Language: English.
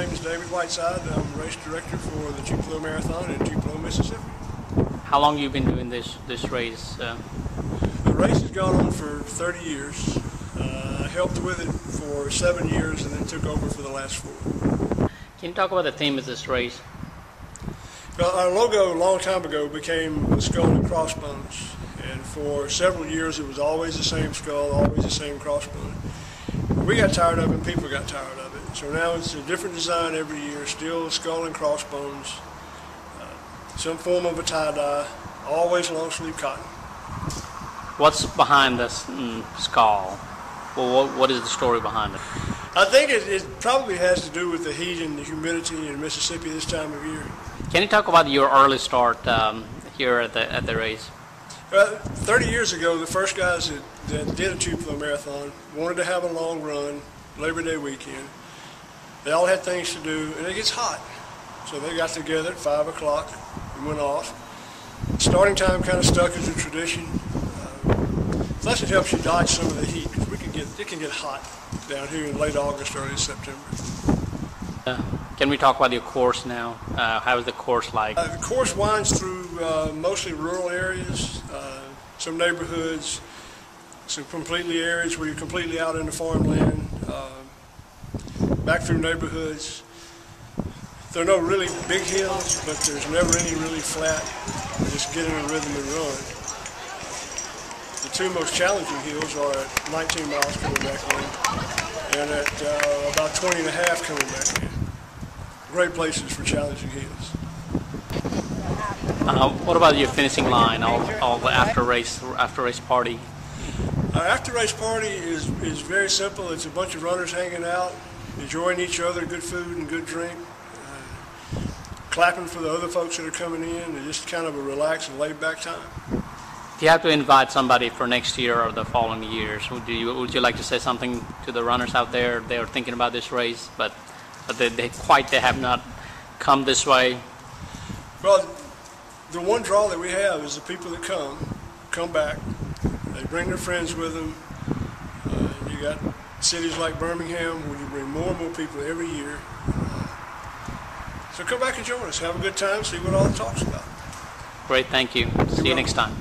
name is David Whiteside. I'm race director for the Tupelo Marathon in Tupelo, Mississippi. How long you been doing this race? The race has gone on for 30 years. I helped with it for 7 years and then took over for the last 4. Can you talk about the theme of this race? Well, our logo a long time ago became the skull and crossbones, and for several years it was always the same skull, always the same crossbone. We got tired of it and people got tired of it, so now it's a different design every year, still skull and crossbones, some form of a tie-dye, always long sleeve cotton. What's behind this skull? Well, what is the story behind it? I think it probably has to do with the heat and the humidity in Mississippi this time of year. Can you talk about your early start here at the race? 30 years ago, the first guys that did a Tupelo Marathon wanted to have a long run, Labor Day weekend. They all had things to do, and it gets hot. So they got together at 5 o'clock and went off. Starting time kind of stuck as a tradition. Plus it helps you dodge some of the heat, because it can get hot down here in late August, early September. Can we talk about your course now? How is the course like? The course winds through mostly rural areas, some neighborhoods, some completely areas where you're completely out in the farmland, back through neighborhoods. There are no really big hills, but there's never any really flat. You just get in a rhythm and run. The two most challenging hills are at 19 miles coming back in and at about 20 and a half coming back in. Great places for challenging hills. What about your finishing line, all the after race party? Our after race party is very simple. It's a bunch of runners hanging out, enjoying each other, good food and good drink, clapping for the other folks that are coming in, and just kind of a relaxed and laid back time. If you have to invite somebody for next year or the following years, would you like to say something to the runners out there? They are thinking about this race, but they have not come this way. Well, the one draw that we have is the people that come back. They bring their friends with them. You got cities like Birmingham where you bring more and more people every year. So come back and join us. Have a good time. See what all the talk's about. Great, thank you. See you next time.